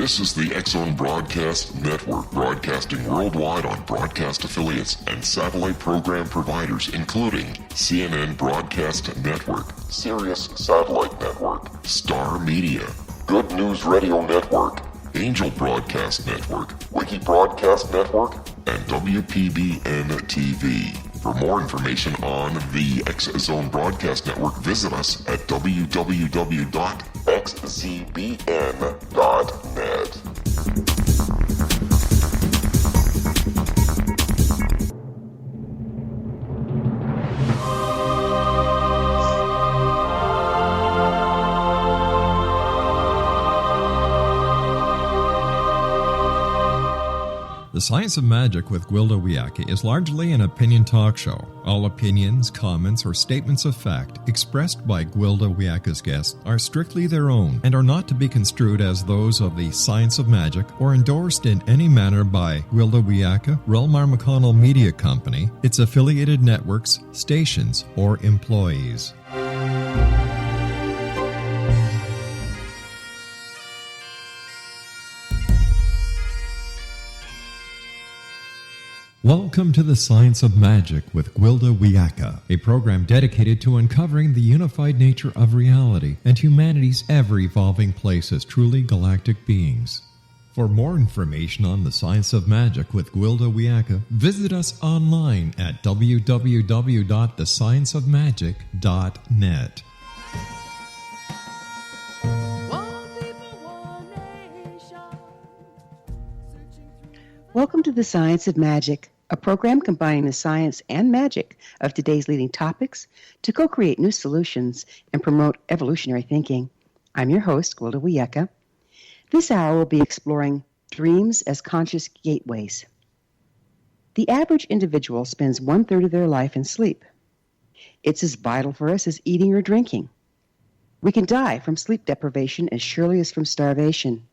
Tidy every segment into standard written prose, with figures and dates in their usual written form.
This is the X-Zone Broadcast Network, broadcasting worldwide on broadcast affiliates and satellite program providers, including CNN Broadcast Network, Sirius Satellite Network, Star Media, Good News Radio Network, Angel Broadcast Network, Wiki Broadcast Network, and WPBN TV. For more information on the X-Zone Broadcast Network, visit us at www.xzbn.net. The Science of Magic with Gwilda Wiyaka is largely an opinion talk show. All opinions, comments, or statements of fact expressed by Gwilda Wiyaka's guests are strictly their own and are not to be construed as those of the Science of Magic or endorsed in any manner by Gwilda Wiyaka, REL-MAR McConnell Media Company, its affiliated networks, stations, or employees. Welcome to the Science of Magic with Gwilda Wiyaka, a program dedicated to uncovering the unified nature of reality and humanity's ever-evolving place as truly galactic beings. For more information on the Science of Magic with Gwilda Wiyaka, visit us online at www.thescienceofmagic.net. Welcome to the Science of Magic, a program combining the science and magic of today's leading topics to co-create new solutions and promote evolutionary thinking. I'm your host, Gwilda Wiyaka. This hour will be exploring dreams as conscious gateways. The average individual spends 1/3 of their life in sleep. It's as vital for us as eating or drinking. We can die from sleep deprivation as surely as from starvation.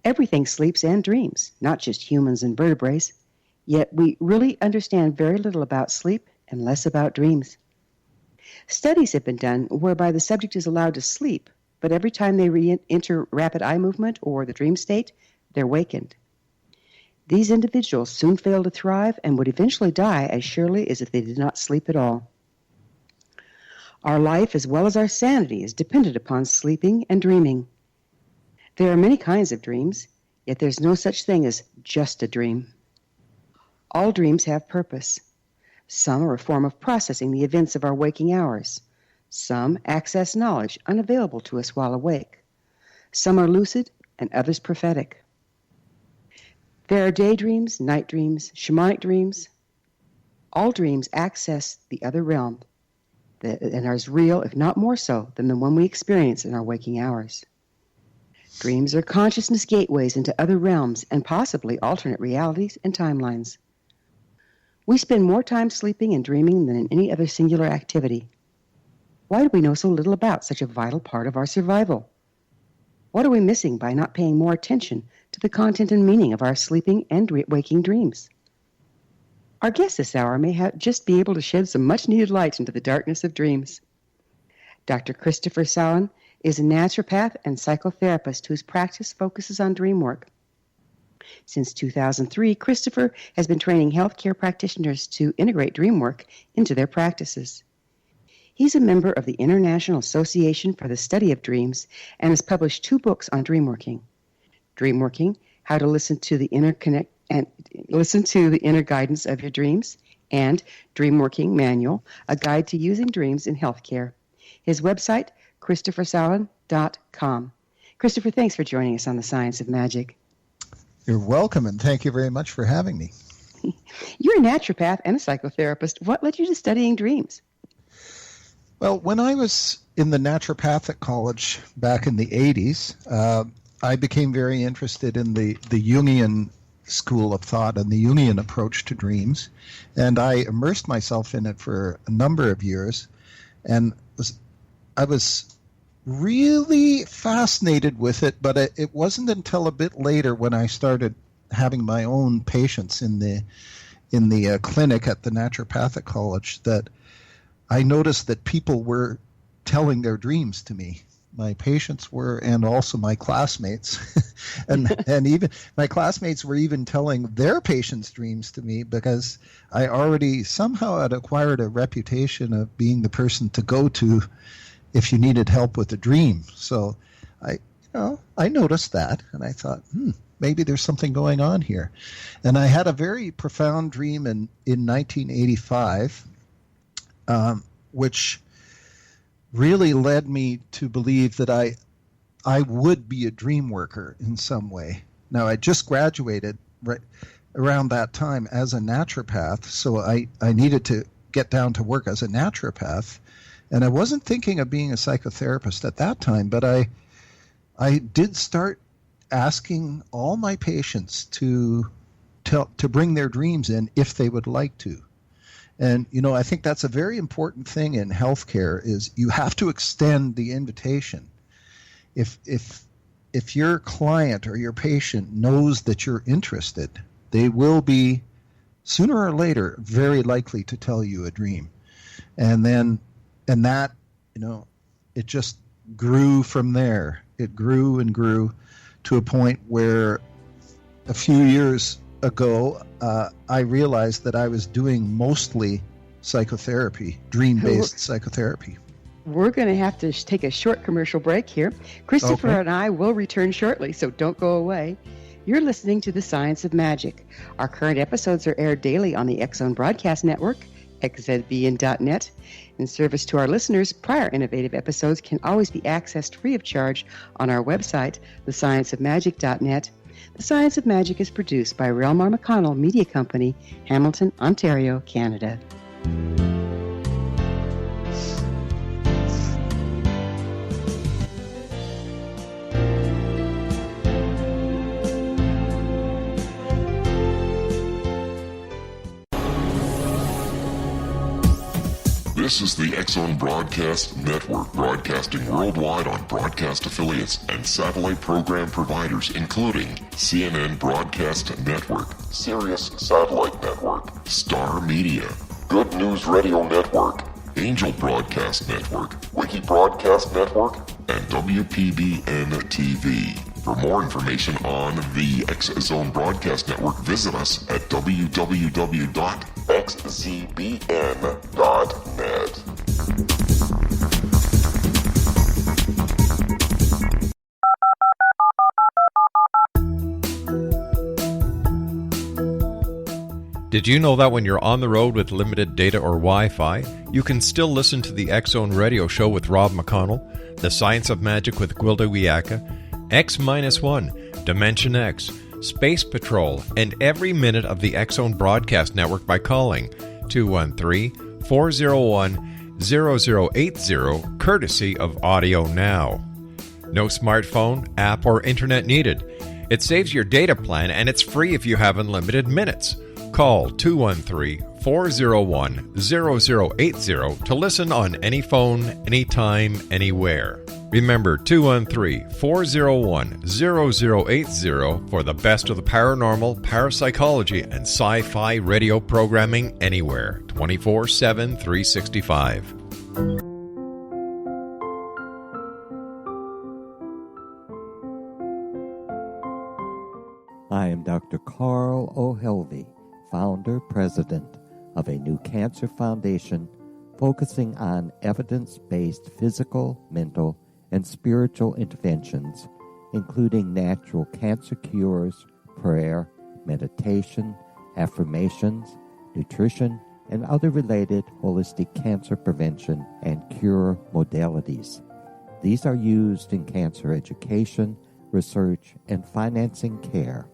Everything sleeps and dreams, not just humans and vertebrates. Yet we really understand very little about sleep and less about dreams. Studies have been done whereby the subject is allowed to sleep, but every time they enter rapid eye movement or the dream state, they're wakened. These individuals soon fail to thrive and would eventually die as surely as if they did not sleep at all. Our life, as well as our sanity, is dependent upon sleeping and dreaming. There are many kinds of dreams, yet there's no such thing as just a dream. All dreams have purpose. Some are a form of processing the events of our waking hours. Some access knowledge unavailable to us while awake. Some are lucid and others prophetic. There are daydreams, night dreams, shamanic dreams. All dreams access the other realm and are as real, if not more so, than the one we experience in our waking hours. Dreams are consciousness gateways into other realms and possibly alternate realities and timelines. We spend more time sleeping and dreaming than in any other singular activity. Why do we know so little about such a vital part of our survival? What are we missing by not paying more attention to the content and meaning of our sleeping and waking dreams? Our guest this hour may just be able to shed some much-needed light into the darkness of dreams. Dr. Christopher Sowton is a naturopath and psychotherapist whose practice focuses on dream work. Since 2003, Christopher has been training healthcare practitioners to integrate dream work into their practices. He's a member of the International Association for the Study of Dreams and has published 2 books on dreamworking. Dreamworking: How to Listen to the Inner Guidance of Your Dreams, and Dreamworking Manual: A Guide to Using Dreams in Healthcare. His website, ChristopherSowton.com. Christopher, thanks for joining us on the Science of Magic. You're welcome, and thank you very much for having me. You're a naturopath and a psychotherapist. What led you to studying dreams? Well, when I was in the naturopathic college back in the 80s, I became very interested in the Jungian school of thought and the Jungian approach to dreams, and I immersed myself in it for a number of years, and I was really fascinated with it, but it wasn't until a bit later when I started having my own patients in the clinic at the naturopathic college that I noticed that people were telling their dreams to me. my patients were, and also my classmates. and even my classmates were even telling their patients' dreams to me, because I already somehow had acquired a reputation of being the person to go to if you needed help with a dream. So I noticed that, and I thought, maybe there's something going on here. And I had a very profound dream in 1985, which really led me to believe that I would be a dream worker in some way. Now, I just graduated right around that time as a naturopath, so I needed to get down to work as a naturopath. And I wasn't thinking of being a psychotherapist at that time, but I did start asking all my patients to bring their dreams in if they would like to. And, I think that's a very important thing in healthcare, is you have to extend the invitation. If your client or your patient knows that you're interested, they will be, sooner or later, very likely to tell you a dream. And that, it just grew from there. It grew and grew to a point where a few years ago, I realized that I was doing mostly psychotherapy, dream-based psychotherapy. We're going to have to take a short commercial break here. Christopher and I will return shortly, so don't go away. You're listening to The Science of Magic. Our current episodes are aired daily on the X Zone Broadcast Network, xzbn.net. In service to our listeners, prior innovative episodes can always be accessed free of charge on our website, thescienceofmagic.net. The Science of Magic is produced by REL-MAR McConnell Media Company, Hamilton, Ontario, Canada. This is the X Zone Broadcast Network, broadcasting worldwide on broadcast affiliates and satellite program providers, including CNN Broadcast Network, Sirius Satellite Network, Star Media, Good News Radio Network, Angel Broadcast Network, Wiki Broadcast Network, and WPBN TV. For more information on the X Zone Broadcast Network, visit us at www.xzbn.net. Did you know that when you're on the road with limited data or Wi-Fi, you can still listen to the X Zone Radio Show with Rob McConnell, The Science of Magic with Gwilda Wiyaka, X-1, Dimension X, Space Patrol, and every minute of the X Zone Broadcast Network by calling 213-401-0080, courtesy of Audio Now. No smartphone, app, or internet needed. It saves your data plan, and it's free if you have unlimited minutes. Call 213-401-0080 to listen on any phone, anytime, anywhere. Remember 213-401-0080 for the best of the paranormal, parapsychology, and sci-fi radio programming anywhere, 24/7, 365. I am Dr. Carl O'Helvey, founder, president of a new cancer foundation focusing on evidence-based physical, mental, and spiritual interventions, including natural cancer cures, prayer, meditation, affirmations, nutrition, and other related holistic cancer prevention and cure modalities. These are used in cancer education, research, and financing care.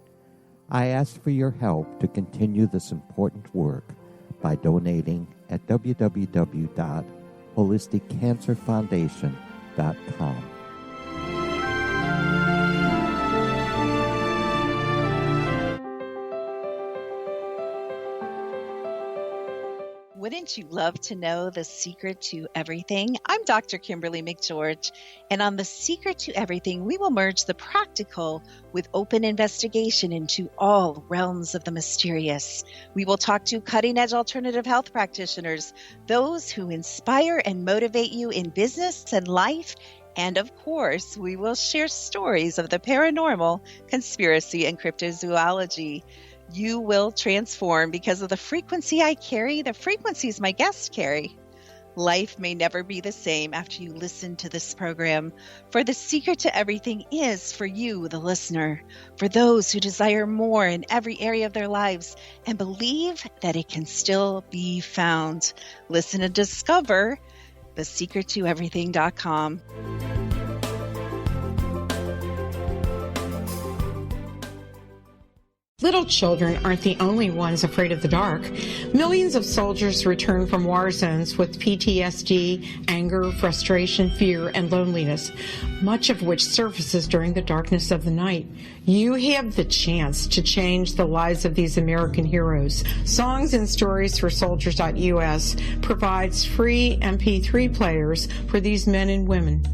I ask for your help to continue this important work by donating at www.holisticcancerfoundation.com. Wouldn't you love to know the secret to everything? I'm Dr. Kimberly McGeorge, and on The Secret to Everything, we will merge the practical with open investigation into all realms of the mysterious. We will talk to cutting-edge alternative health practitioners, those who inspire and motivate you in business and life, And of course, we will share stories of the paranormal, conspiracy, and cryptozoology. You will transform because of the frequency I carry, the frequencies my guests carry. Life may never be the same after you listen to this program, for the secret to everything is for you, the listener, for those who desire more in every area of their lives and believe that it can still be found. Listen and discover thesecrettoeverything.com. Little children aren't the only ones afraid of the dark. Millions of soldiers return from war zones with PTSD, anger, frustration, fear, and loneliness, much of which surfaces during the darkness of the night. You have the chance to change the lives of these American heroes. Songs and Stories for Soldiers.us provides free MP3 players for these men and women.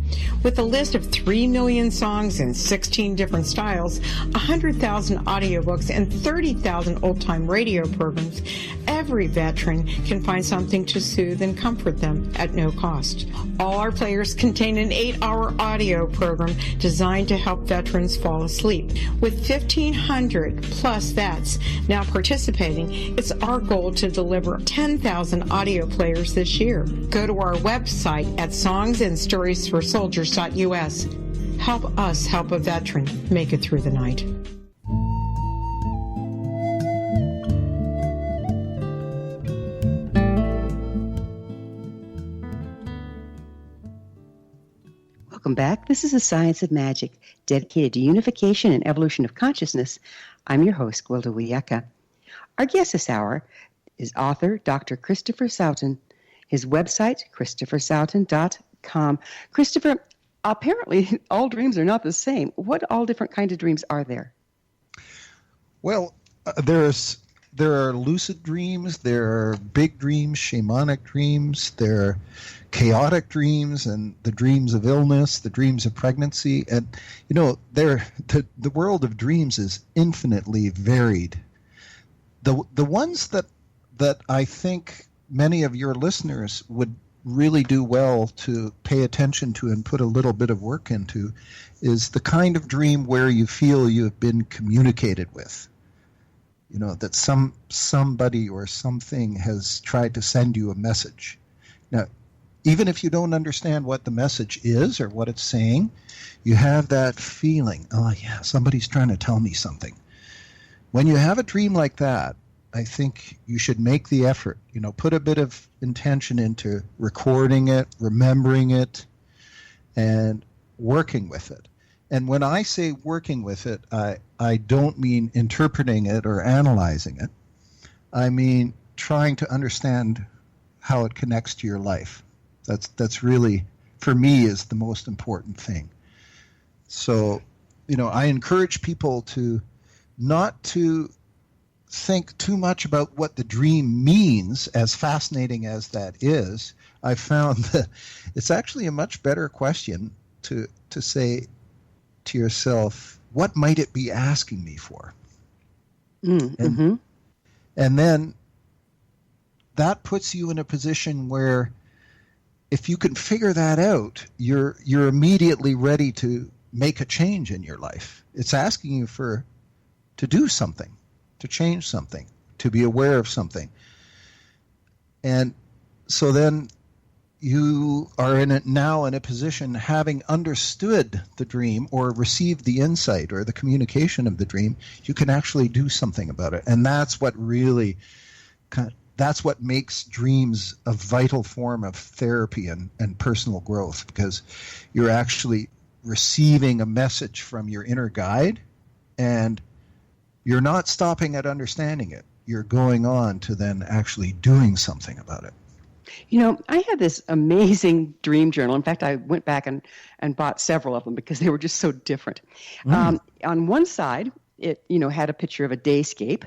With a list of 3 million songs in 16 different styles, 100,000 audiobooks, and 30,000 old-time radio programs, every veteran can find something to soothe and comfort them at no cost. All our players contain an 8-hour audio program designed to help veterans fall asleep. With 1,500 plus vets now participating, it's our goal to deliver 10,000 audio players this year. Go to our website at songsandstoriesforsoldiers.us. Help us help a veteran make it through the night. Welcome back. This is The Science of Magic, dedicated to unification and evolution of consciousness. I'm your host, Gwilda Wiyaka. Our guest this hour is author Dr. Christopher Sowton. His website, ChristopherSowton.com. Christopher, apparently all dreams are not the same. What all different kinds of dreams are there? Well, there are lucid dreams, there are big dreams, shamanic dreams, there are chaotic dreams, and the dreams of illness, the dreams of pregnancy. And, you know, the world of dreams is infinitely varied. The ones that I think many of your listeners would really do well to pay attention to and put a little bit of work into is the kind of dream where you feel you have been communicated with. You know, that somebody or something has tried to send you a message. Now, even if you don't understand what the message is or what it's saying, you have that feeling, oh yeah, somebody's trying to tell me something. When you have a dream like that, I think you should make the effort, you know, put a bit of intention into recording it, remembering it, and working with it. And when I say working with it, I don't mean interpreting it or analyzing it. I mean trying to understand how it connects to your life. That's really, for me, is the most important thing. So, you know, I encourage people to not to think too much about what the dream means, as fascinating as that is. I found that it's actually a much better question to say to yourself, what might it be asking me for? And then that puts you in a position where if you can figure that out, you're immediately ready to make a change in your life. It's asking you to do something, to change something, to be aware of something. And so then you are now in a position, having understood the dream or received the insight or the communication of the dream, you can actually do something about it. And that's what really, that's what makes dreams a vital form of therapy and personal growth, because you're actually receiving a message from your inner guide, and you're not stopping at understanding it. You're going on to then actually doing something about it. You know, I had this amazing dream journal. In fact, I went back and bought several of them because they were just so different. On one side, it, you know, had a picture of a dayscape,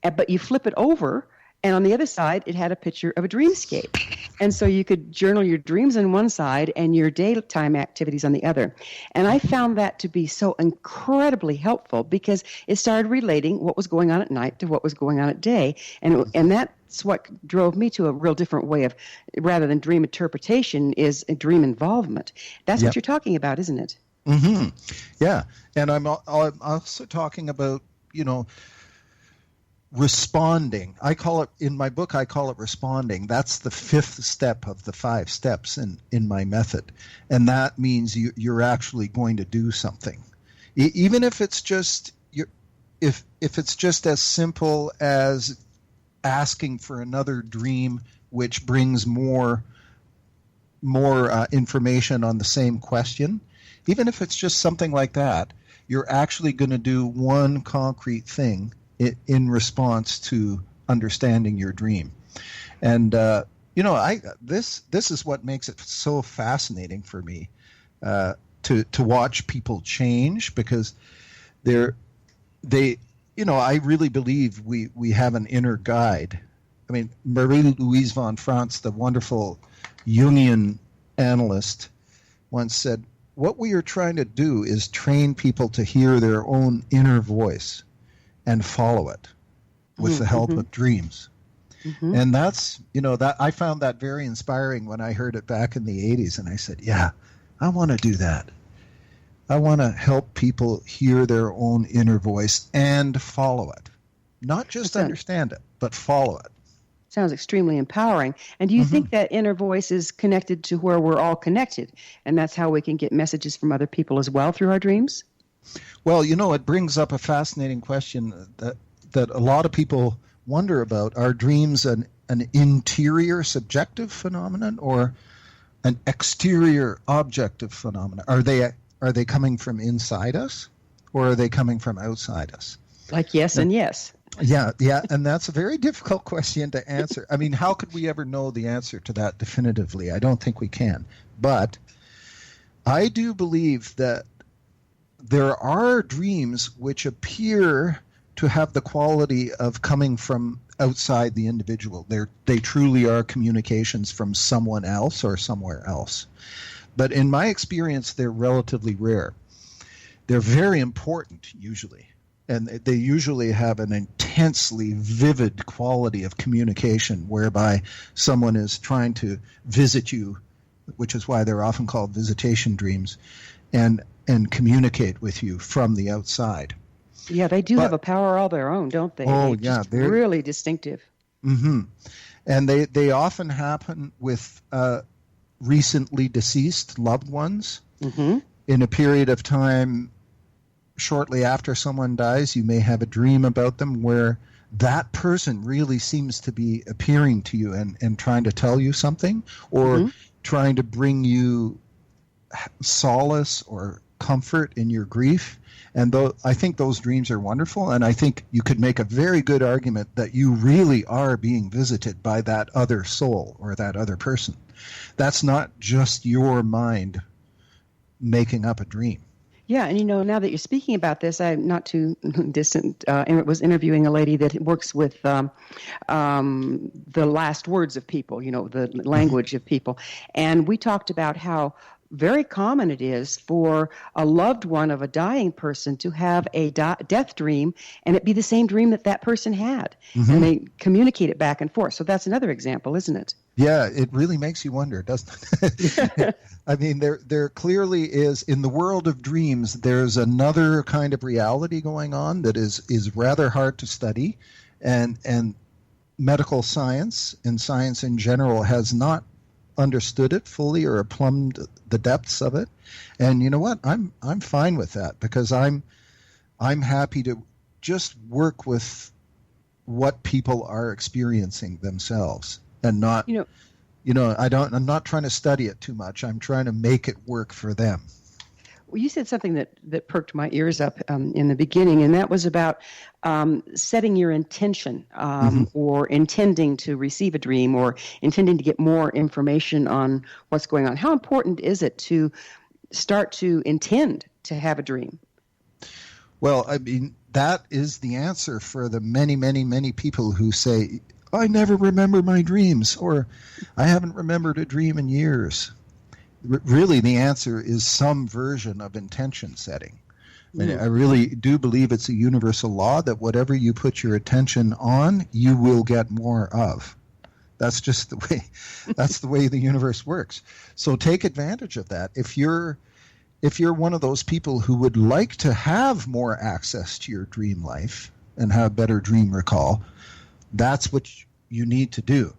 but you flip it over, and on the other side, it had a picture of a dreamscape. And so you could journal your dreams on one side and your daytime activities on the other. And I found that to be so incredibly helpful because it started relating what was going on at night to what was going on at day. And that that's what drove me to a real different way of, rather than dream interpretation, is a dream involvement. That's what you're talking about, isn't it? Mm-hmm. Yeah. And I'm also talking about, responding. In my book, I call it responding. That's the 5th step of the 5 steps in my method. And that means you're actually going to do something. Even if it's just, if it's just as simple as asking for another dream, which brings more information on the same question, even if it's just something like that, you're actually going to do one concrete thing in response to understanding your dream. And this is what makes it so fascinating for me to watch people change, because I really believe we have an inner guide. I mean, Marie-Louise von Franz, the wonderful Jungian analyst, once said, what we are trying to do is train people to hear their own inner voice and follow it with the help of dreams. Mm-hmm. And that's, that I found that very inspiring when I heard it back in the 80s. And I said, yeah, I want to do that. I want to help people hear their own inner voice and follow it. Not just understand it, but follow it. Sounds extremely empowering. And do you think that inner voice is connected to where we're all connected? And that's how we can get messages from other people as well through our dreams? Well, it brings up a fascinating question that a lot of people wonder about. Are dreams an interior subjective phenomenon or an exterior objective phenomenon? Are they coming from inside us, or are they coming from outside us? Like yes and yes. Yeah, and that's a very difficult question to answer. I mean, how could we ever know the answer to that definitively? I don't think we can. But I do believe that there are dreams which appear to have the quality of coming from outside the individual. They truly are communications from someone else or somewhere else. But in my experience, they're relatively rare. They're very important, usually. And they usually have an intensely vivid quality of communication whereby someone is trying to visit you, which is why they're often called visitation dreams, and communicate with you from the outside. Yeah, they do have a power all their own, don't they? They're really distinctive. Mm-hmm. And they often happen with recently deceased loved ones. Mm-hmm. In a period of time shortly after someone dies, you may have a dream about them where that person really seems to be appearing to you and trying to tell you something, or trying to bring you solace or comfort in your grief. And I think those dreams are wonderful, and I think you could make a very good argument that you really are being visited by that other soul or that other person. That's not just your mind making up a dream. Yeah, and now that you're speaking about this, I'm not too distant. Was interviewing a lady that works with the last words of people, the language of people, and we talked about how very common it is for a loved one of a dying person to have a death dream, and it be the same dream that person had, and they communicate it back and forth. So that's another example, isn't it? Yeah, it really makes you wonder, doesn't it? I mean, there clearly is, in the world of dreams, there's another kind of reality going on that is rather hard to study, and medical science and science in general has not understood it fully or plumbed the depths of it. And you know what? I'm fine with that, because I'm happy to just work with what people are experiencing themselves, and not I'm not trying to study it too much. I'm trying to make it work for them. Well, you said something that perked my ears up in the beginning, and that was about setting your intention or intending to receive a dream or intending to get more information on what's going on. How important is it to start to intend to have a dream? Well, I mean, that is the answer for the many, many, many people who say, I never remember my dreams, or I haven't remembered a dream in years. Really, the answer is some version of intention setting. And I really do believe it's a universal law that whatever you put your attention on, you will get more of. That's just the way the universe works. So take advantage of that. If you're one of those people who would like to have more access to your dream life and have better dream recall, that's what you need to do,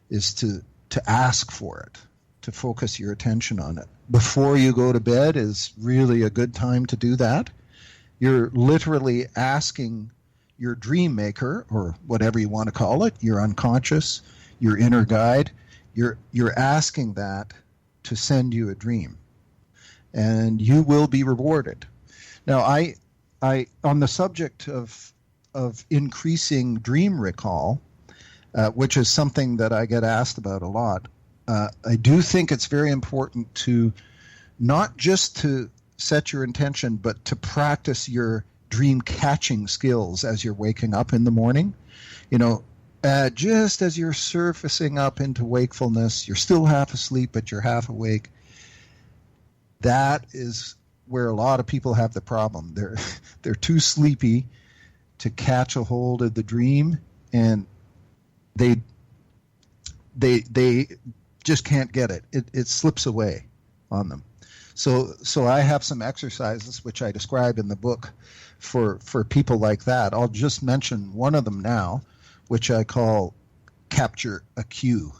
is to ask for it, to focus your attention on it. Before you go to bed is really a good time to do that. You're literally asking your dream maker, or whatever you want to call it, your unconscious, your inner guide, you're asking that to send you a dream. And you will be rewarded. Now, I on the subject of increasing dream recall, which is something that I get asked about a lot, I do think it's very important to not just to set your intention, but to practice your dream catching skills as you're waking up in the morning. Just as you're surfacing up into wakefulness, you're still half asleep, but you're half awake. That is where a lot of people have the problem. They're too sleepy to catch a hold of the dream, and they just can't get it. It slips away on them. So I have some exercises which I describe in the book for people like that. I'll just mention one of them now, which I call capture a cue.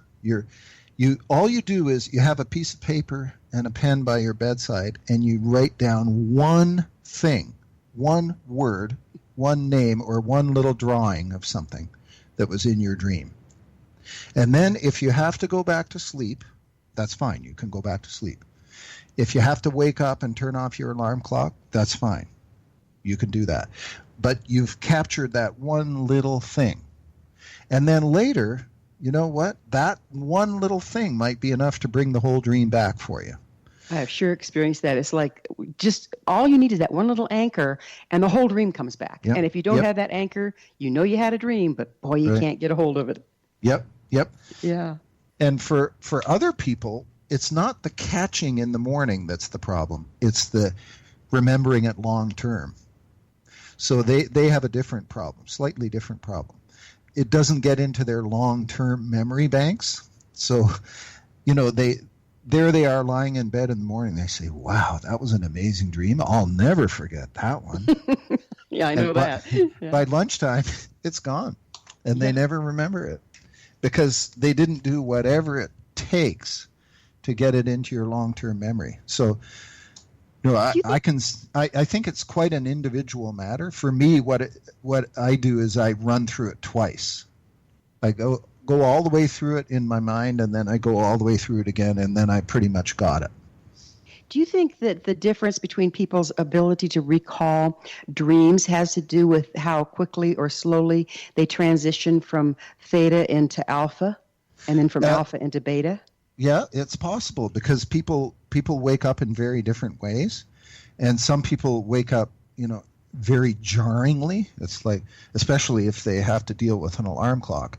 All you do is you have a piece of paper and a pen by your bedside, and you write down one thing, one word, one name, or one little drawing of something that was in your dream. And then if you have to go back to sleep, that's fine. You can go back to sleep. If you have to wake up and turn off your alarm clock, that's fine. You can do that. But you've captured that one little thing. And then later, you know what? That one little thing might be enough to bring the whole dream back for you. I have sure experienced that. It's like just all you need is that one little anchor, and the whole dream comes back. Yep. And if you don't have that anchor, you know you had a dream, but boy, you can't get a hold of it. Yep. Yeah. And for other people, it's not the catching in the morning that's the problem. It's the remembering it long term. So they have a different problem, slightly different problem. It doesn't get into their long-term memory banks. So, there they are lying in bed in the morning. They say, wow, that was an amazing dream. I'll never forget that one. Yeah, I know that. By lunchtime, it's gone. And they never remember it because they didn't do whatever it takes to get it into your long-term memory. So, I think it's quite an individual matter. For me, what I do is I run through it twice. I go all the way through it in my mind, and then I go all the way through it again, and then I pretty much got it. Do you think that the difference between people's ability to recall dreams has to do with how quickly or slowly they transition from theta into alpha, and then from alpha into beta? Yeah, it's possible because people wake up in very different ways, and some people wake up, very jarringly. It's like, especially if they have to deal with an alarm clock.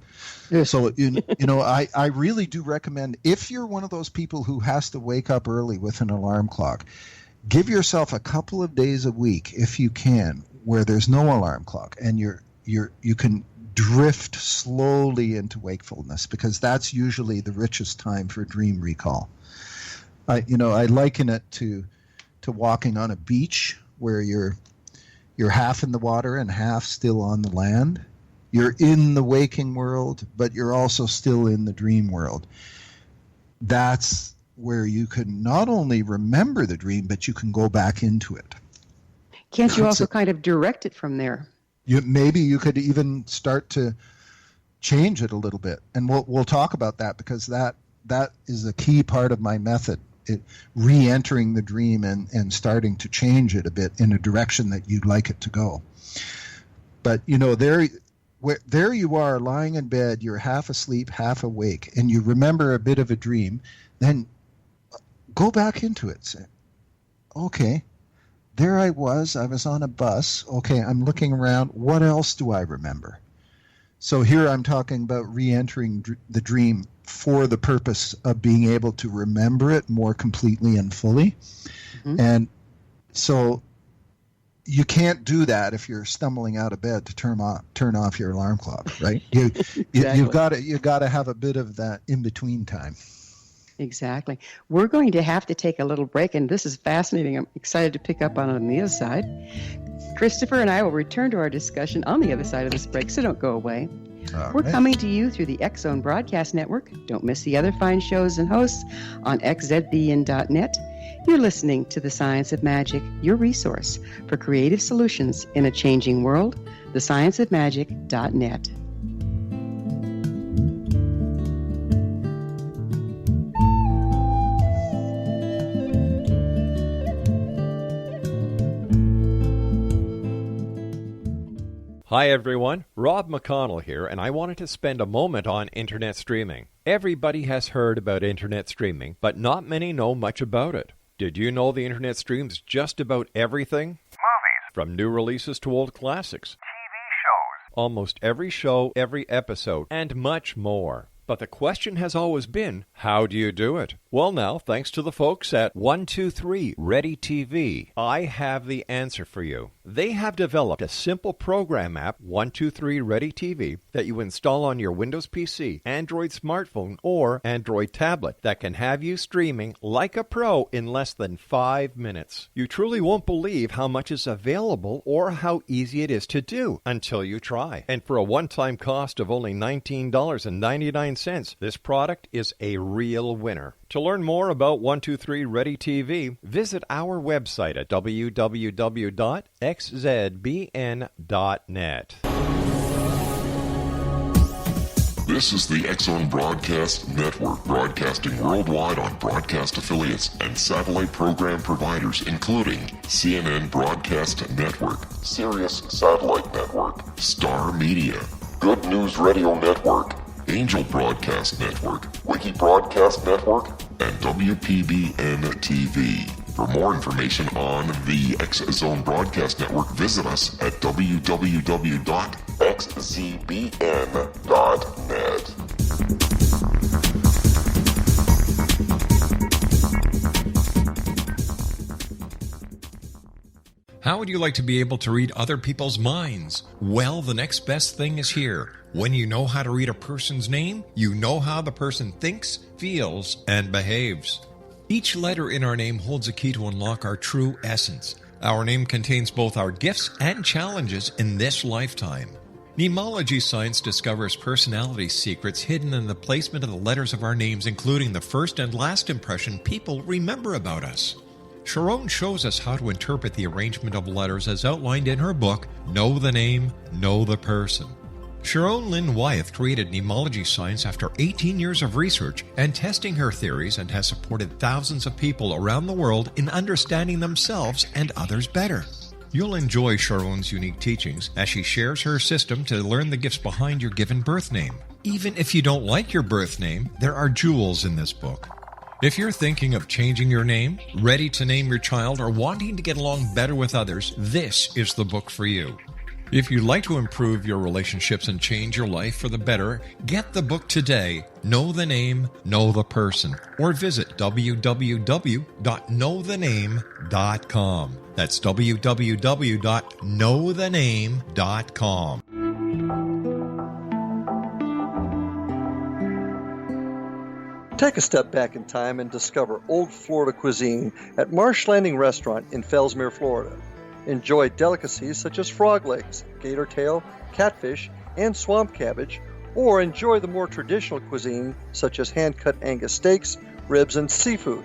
Yeah. So, I really do recommend, if you're one of those people who has to wake up early with an alarm clock, give yourself a couple of days a week, if you can, where there's no alarm clock, and you can drift slowly into wakefulness, because that's usually the richest time for dream recall. I liken it to walking on a beach where you're half in the water and half still on the land. You're in the waking world, but you're also still in the dream world. That's where you can not only remember the dream, but you can go back into it. Can't you also kind of direct it from there? Maybe you could even start to change it a little bit. And we'll talk about that, because that is a key part of my method. Re-entering the dream and starting to change it a bit in a direction that you'd like it to go. But there you are lying in bed, you're half asleep, half awake, and you remember a bit of a dream. Then go back into it. Say, okay, there I was on a bus. Okay, I'm looking around. What else do I remember? So here I'm talking about re-entering the dream for the purpose of being able to remember it more completely and fully. Mm-hmm. And so you can't do that if you're stumbling out of bed to turn off your alarm clock, right? Exactly. You've got to have a bit of that in between time. Exactly. We're going to have to take a little break, and this is fascinating. I'm excited to pick up on the other side. Christopher and I will return to our discussion on the other side of this break, so don't go away. We're coming to you through the X-Zone Broadcast Network. Don't miss the other fine shows and hosts on xzbn.net. You're listening to The Science of Magic, your resource for creative solutions in a changing world, thescienceofmagic.net. Hi everyone, Rob McConnell here, and I wanted to spend a moment on internet streaming. Everybody has heard about internet streaming, but not many know much about it. Did you know the internet streams just about everything? Movies. From new releases to old classics. TV shows. Almost every show, every episode, and much more. But the question has always been, how do you do it? Well now, thanks to the folks at 123 Ready TV, I have the answer for you. They have developed a simple program app, 123 Ready TV, that you install on your Windows PC, Android smartphone, or Android tablet that can have you streaming like a pro in less than 5 minutes. You truly won't believe how much is available or how easy it is to do until you try. And for a one-time cost of only $19.99, this product is a real winner. To learn more about 123 Ready TV, visit our website at www.xzbn.net. This is the X-Zone Broadcast Network, broadcasting worldwide on broadcast affiliates and satellite program providers, including CNN Broadcast Network, Sirius Satellite Network, Star Media, Good News Radio Network, Angel Broadcast Network, Wiki Broadcast Network, and WPBN TV. For more information on the X-Zone Broadcast Network, visit us at www.xzbn.net. How would you like to be able to read other people's minds? Well, the next best thing is here. When you know how to read a person's name, you know how the person thinks, feels, and behaves. Each letter in our name holds a key to unlock our true essence. Our name contains both our gifts and challenges in this lifetime. Mnemology science discovers personality secrets hidden in the placement of the letters of our names, including the first and last impression people remember about us. Sharon shows us how to interpret the arrangement of letters as outlined in her book, Know the Name, Know the Person. Sharon Lynn Wyeth created mnemology science after 18 years of research and testing her theories, and has supported thousands of people around the world in understanding themselves and others better. You'll enjoy Sharon's unique teachings as she shares her system to learn the gifts behind your given birth name. Even if you don't like your birth name, there are jewels in this book. If you're thinking of changing your name, ready to name your child, or wanting to get along better with others, this is the book for you. If you'd like to improve your relationships and change your life for the better, get the book today, Know the Name, Know the Person, or visit www.knowthename.com. That's www.knowthename.com. Take a step back in time and discover old Florida cuisine at Marsh Landing Restaurant in Fellsmere, Florida. Enjoy delicacies such as frog legs, gator tail, catfish, and swamp cabbage, or enjoy the more traditional cuisine such as hand-cut Angus steaks, ribs, and seafood.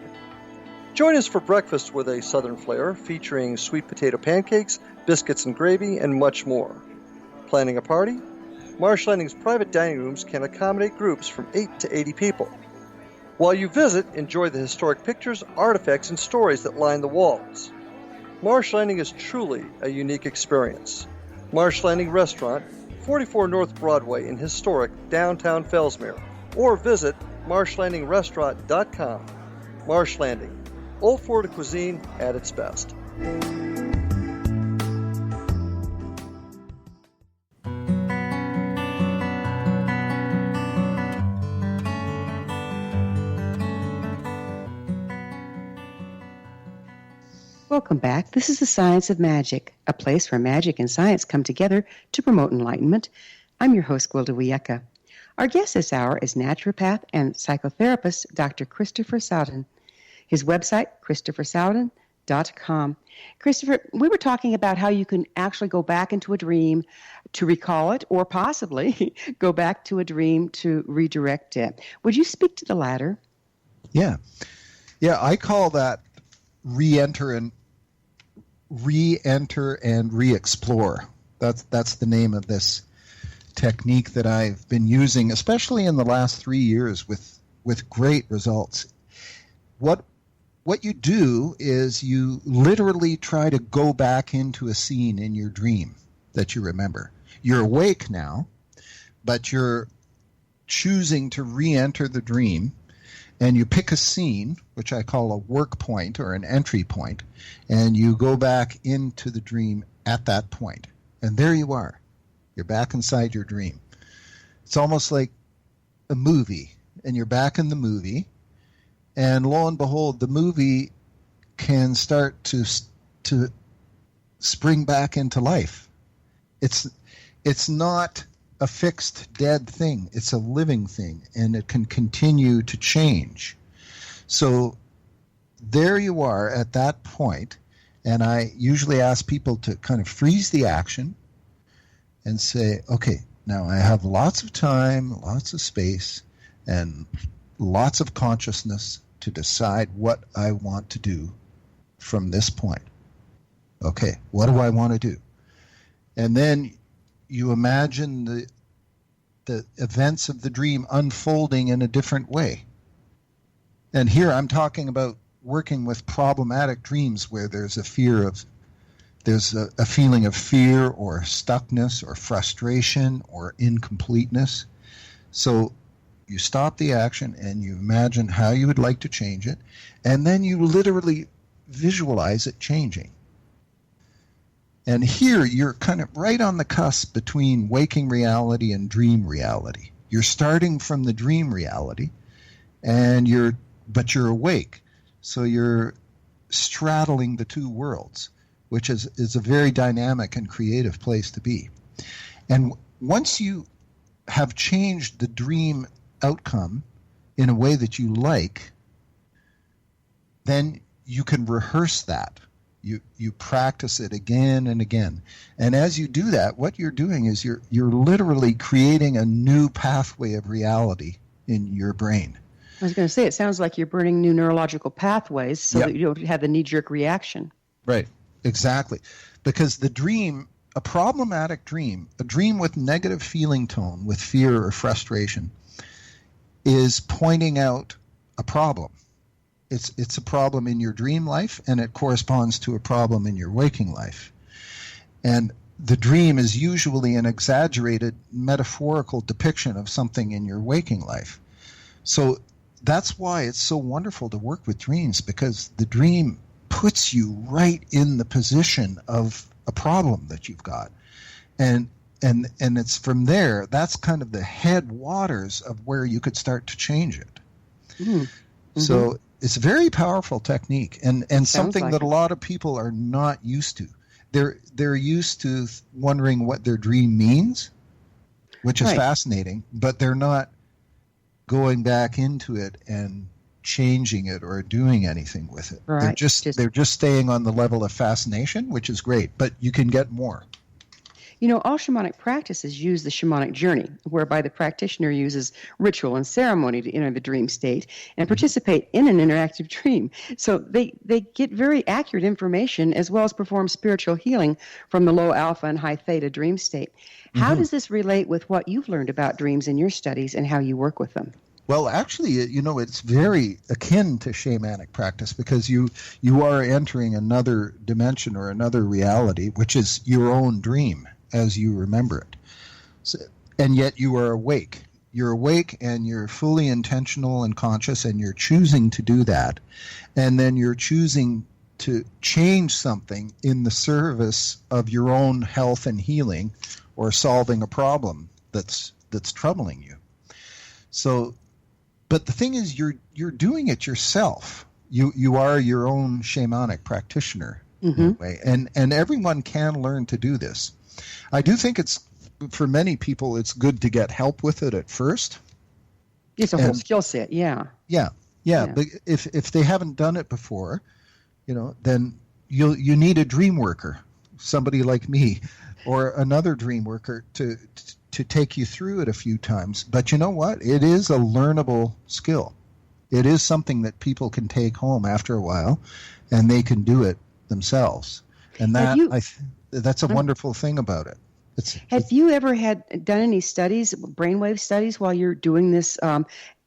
Join us for breakfast with a southern flair featuring sweet potato pancakes, biscuits and gravy, and much more. Planning a party? Marsh Landing's private dining rooms can accommodate groups from 8 to 80 people. While you visit, enjoy the historic pictures, artifacts, and stories that line the walls. Marsh Landing is truly a unique experience. Marsh Landing Restaurant, 44 North Broadway in historic downtown Fellsmere, or visit marshlandingrestaurant.com. Marsh Landing, old Florida cuisine at its best. Welcome back. This is the Science of Magic, a place where magic and science come together to promote enlightenment. I'm your host, Gwilda Wiyaka. Our guest this hour is naturopath and psychotherapist Dr. Christopher Sowton. His website, ChristopherSowton.com. Christopher, we were talking about how you can actually go back into a dream to recall it, or possibly go back to a dream to redirect it. Would you speak to the latter? Yeah, I call that re-enter and re-explore. That's the name of this technique that I've been using, especially in the last 3 years with great results. What you do is you literally try to go back into a scene in your dream that you remember. You're awake now, but you're choosing to re-enter the dream, and you pick a scene, which I call a work point or an entry point, and you go back into the dream at that point. And there you are. You're back inside your dream. It's almost like a movie, and you're back in the movie, and lo and behold, the movie can start to spring back into life. It's not a fixed dead thing. It's a living thing, and it can continue to change. So there you are at that point, and I usually ask people to kind of freeze the action and say, okay, now I have lots of time, lots of space, and lots of consciousness to decide what I want to do from this point. Okay, what do I want to do? And then you imagine the events of the dream unfolding in a different way. And here I'm talking about working with problematic dreams where there's a feeling of fear or stuckness or frustration or incompleteness. So you stop the action and you imagine how you would like to change it, and then you literally visualize it changing. And here you're kind of right on the cusp between waking reality and dream reality. You're starting from the dream reality, but you're awake. So you're straddling the two worlds, which is a very dynamic and creative place to be. And once you have changed the dream outcome in a way that you like, then you can rehearse that. You practice it again and again. And as you do that, what you're doing is you're literally creating a new pathway of reality in your brain. I was going to say, it sounds like you're burning new neurological pathways so that you don't have the knee-jerk reaction. Right, exactly. Because the dream, a problematic dream, a dream with negative feeling tone, with fear or frustration, is pointing out a problem. It's a problem in your dream life, and it corresponds to a problem in your waking life. And the dream is usually an exaggerated metaphorical depiction of something in your waking life. So that's why it's so wonderful to work with dreams, because the dream puts you right in the position of a problem that you've got. And it's from there, that's kind of the headwaters of where you could start to change it. Mm-hmm. So it's a very powerful technique, and something like that a lot of people are not used to. They're used to wondering what their dream means, which is fascinating, but they're not going back into it and changing it or doing anything with it. Right. They're just staying on the level of fascination, which is great, but you can get more. You know, all shamanic practices use the shamanic journey, whereby the practitioner uses ritual and ceremony to enter the dream state and participate in an interactive dream. So they get very accurate information as well as perform spiritual healing from the low alpha and high theta dream state. How does this relate with what you've learned about dreams in your studies and how you work with them? Well, actually, it's very akin to shamanic practice, because you are entering another dimension or another reality, which is your own dream as you remember it. So, and yet you are awake. You're awake and you're fully intentional and conscious, and you're choosing to do that. And then you're choosing to change something in the service of your own health and healing, or solving a problem that's troubling you. So, but the thing is, you're doing it yourself. You are your own shamanic practitioner, that way. And everyone can learn to do this. I do think for many people, it's good to get help with it at first. It's a whole skill set, yeah. Yeah. But if they haven't done it before, then you need a dream worker, somebody like me, or another dream worker to take you through it a few times. But you know what? It is a learnable skill. It is something that people can take home after a while, and they can do it themselves. And that's a wonderful thing about it. Have you ever done any studies, brainwave studies, while you're doing this,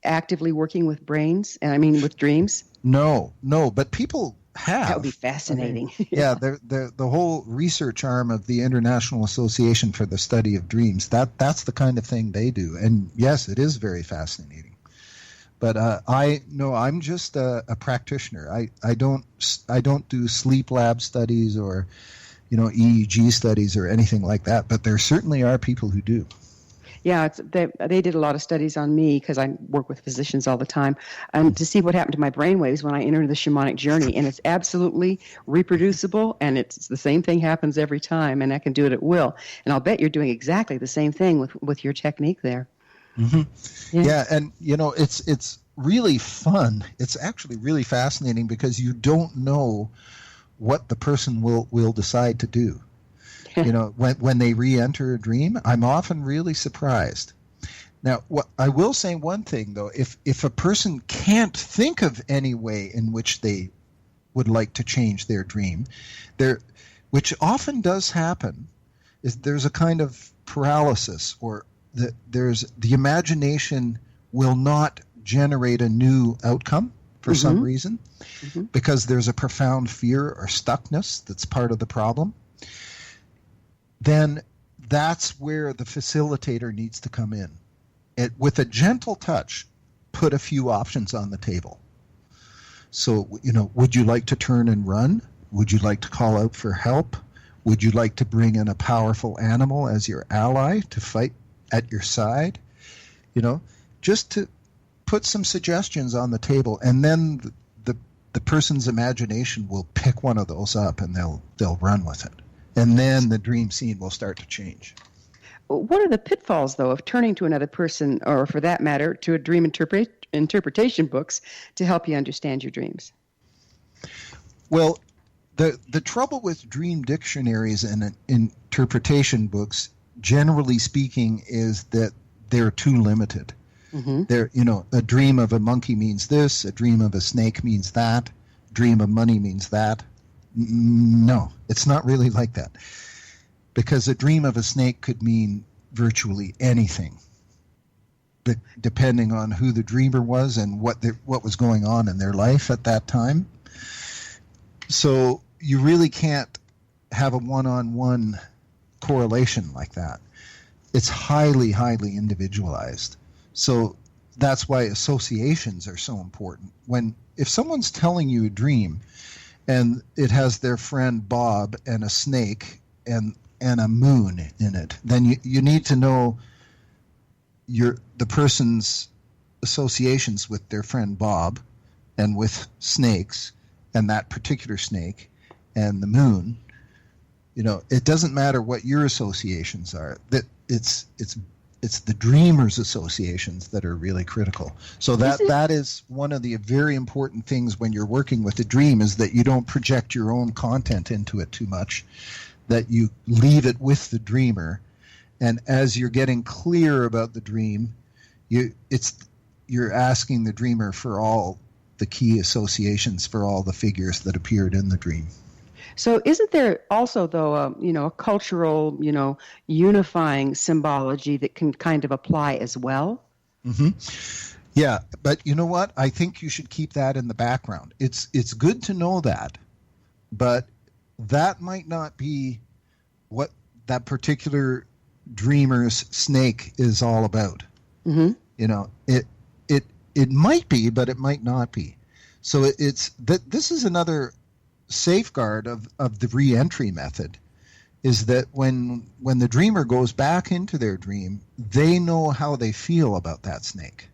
actively working with brains, and I mean with dreams? No, but people have. That would be fascinating. The whole research arm of the International Association for the Study of Dreams, that's the kind of thing they do. And yes, it is very fascinating. But I'm just a practitioner. I don't do sleep lab studies or EEG studies or anything like that. But there certainly are people who do. Yeah, they did a lot of studies on me because I work with physicians all the time, and to see what happened to my brainwaves when I entered the shamanic journey. And it's absolutely reproducible, and it's the same thing happens every time, and I can do it at will. And I'll bet you're doing exactly the same thing with your technique there. Mm-hmm. Yeah, and it's really fun. It's actually really fascinating because you don't know what the person will decide to do. When they re-enter a dream, I'm often really surprised. Now, I will say one thing, though. If a person can't think of any way in which they would like to change their dream, which often does happen, is there's a kind of paralysis, or the imagination will not generate a new outcome for some reason, because there's a profound fear or stuckness that's part of the problem. Then that's where the facilitator needs to come in. With a gentle touch, put a few options on the table. So, would you like to turn and run? Would you like to call out for help? Would you like to bring in a powerful animal as your ally to fight at your side? Just to put some suggestions on the table, and then the person's imagination will pick one of those up and they'll run with it. And then the dream scene will start to change. What are the pitfalls, though, of turning to another person, or for that matter, to a dream interpretation books to help you understand your dreams? Well, the trouble with dream dictionaries and interpretation books, generally speaking, is that they're too limited. They're, a dream of a monkey means this, a dream of a snake means that, dream of money means that. No, it's not really like that, because a dream of a snake could mean virtually anything, depending on who the dreamer was and what was going on in their life at that time. So you really can't have a one-on-one correlation like that. It's highly, highly individualized. So that's why associations are so important. If someone's telling you a dream, and it has their friend Bob and a snake and a moon in it, then you need to know the person's associations with their friend Bob and with snakes and that particular snake and the moon. It doesn't matter what your associations are. That it's the dreamer's associations that are really critical. So that is one of the very important things when you're working with a dream, is that you don't project your own content into it too much, that you leave it with the dreamer. And as you're getting clear about the dream, you're asking the dreamer for all the key associations for all the figures that appeared in the dream. So isn't there also, though, a cultural, unifying symbology that can kind of apply as well? Yeah, but you know what? I think you should keep that in the background. It's good to know that, but that might not be what that particular dreamer's snake is all about. It might be, but it might not be. So this is another safeguard of the re-entry method, is that when the dreamer goes back into their dream, they know how they feel about that snake.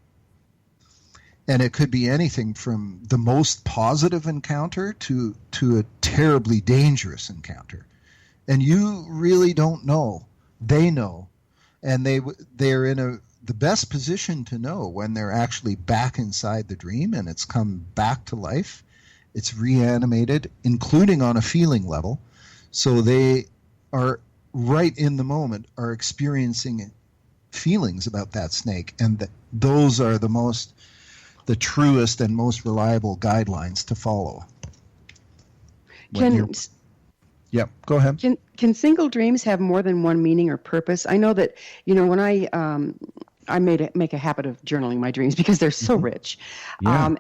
And it could be anything from the most positive encounter to a terribly dangerous encounter. And you really don't know. They know. And they're in the best position to know when they're actually back inside the dream and it's come back to life. It's reanimated, including on a feeling level. So they are right in the moment, are experiencing feelings about that snake. And those are the truest and most reliable guidelines to follow. Yep, go ahead. Can single dreams have more than one meaning or purpose? I know that, when I make a habit of journaling my dreams because they're so rich. Yeah.